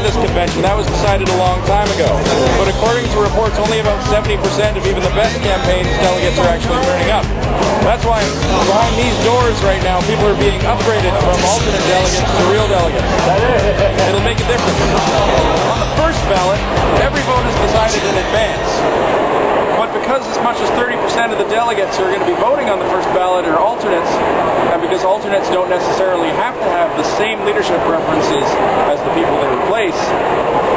this convention. That was decided a long time ago. But according to reports, only about 70% of even the best campaigns delegates are actually turning up. That's why behind these doors right now, people are being upgraded from alternate delegates to real delegates. It'll make a difference. On the first ballot, every vote is decided in advance. But because as much as 30% of the delegates who are going to be voting on the first ballot are alternates, and because alternates don't necessarily have to have the same leadership preferences as the people they replace,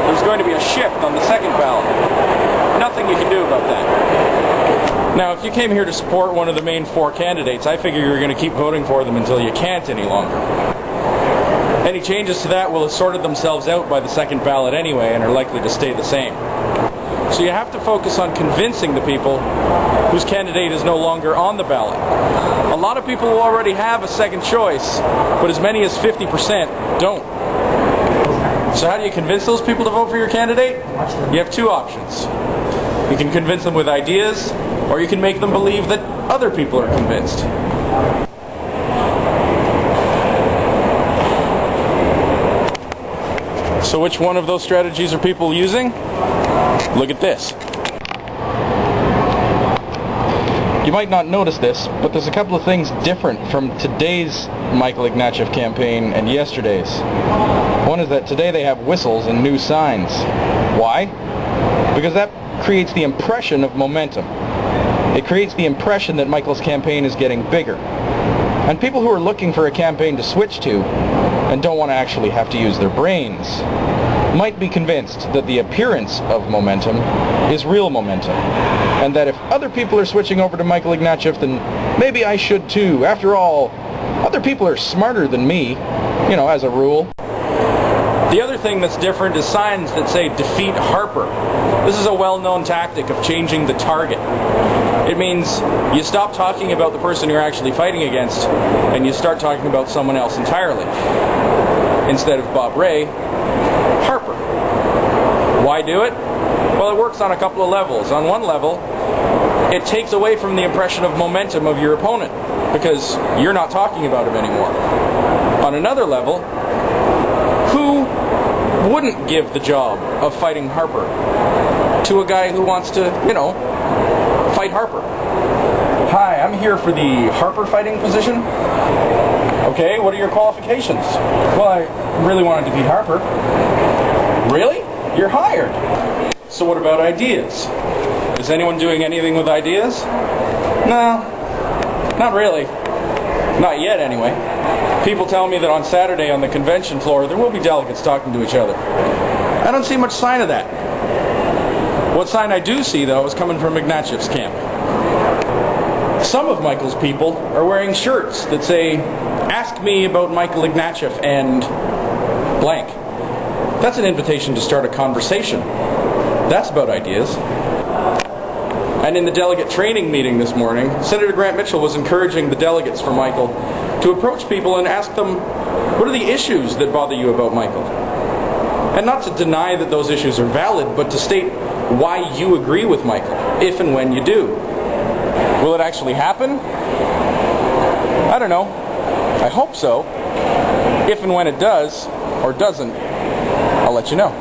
there's going to be a shift on the second ballot. Nothing you can do about that. Now, if you came here to support one of the main four candidates, I figure you're going to keep voting for them until you can't any longer. Any changes to that will have sorted themselves out by the second ballot anyway and are likely to stay the same. So you have to focus on convincing the people whose candidate is no longer on the ballot. A lot of people will already have a second choice, but as many as 50% don't. So how do you convince those people to vote for your candidate? You have two options. You can convince them with ideas, or you can make them believe that other people are convinced. So which one of those strategies are people using? Look at this. You might not notice this, but there's a couple of things different from today's Michael Ignatieff campaign and yesterday's. One is that today they have whistles and new signs. Why? Because that creates the impression of momentum. It creates the impression that Michael's campaign is getting bigger. And people who are looking for a campaign to switch to and don't want to actually have to use their brains might be convinced that the appearance of momentum is real momentum, and that if other people are switching over to Michael Ignatieff, then maybe I should too. After all, other people are smarter than me, you know, as a rule. The other thing that's different is signs that say defeat Harper. This is a well-known tactic of changing the target. It means you stop talking about the person you're actually fighting against and you start talking about someone else entirely. Instead of Bob Rae, Harper. Why do it? Well, it works on a couple of levels. On one level, it takes away from the impression of momentum of your opponent because you're not talking about him anymore. On another level, who wouldn't give the job of fighting Harper to a guy who wants to, you know, fight Harper? Hi, I'm here for the Harper fighting position. Okay, what are your qualifications? Well, I really wanted to beat Harper. Really? You're hired. So what about ideas? Is anyone doing anything with ideas? No, not really. Not yet, anyway. People tell me that on Saturday on the convention floor there will be delegates talking to each other. I don't see much sign of that. What sign I do see, though, is coming from Ignatieff's camp. Some of Michael's people are wearing shirts that say, "Ask me about Michael Ignatieff and blank." That's an invitation to start a conversation. That's about ideas. And in the delegate training meeting this morning, Senator Grant Mitchell was encouraging the delegates for Michael to approach people and ask them, what are the issues that bother you about Michael? And not to deny that those issues are valid, but to state why you agree with Michael, if and when you do. Will it actually happen? I don't know. I hope so. If and when it does, or doesn't, I'll let you know.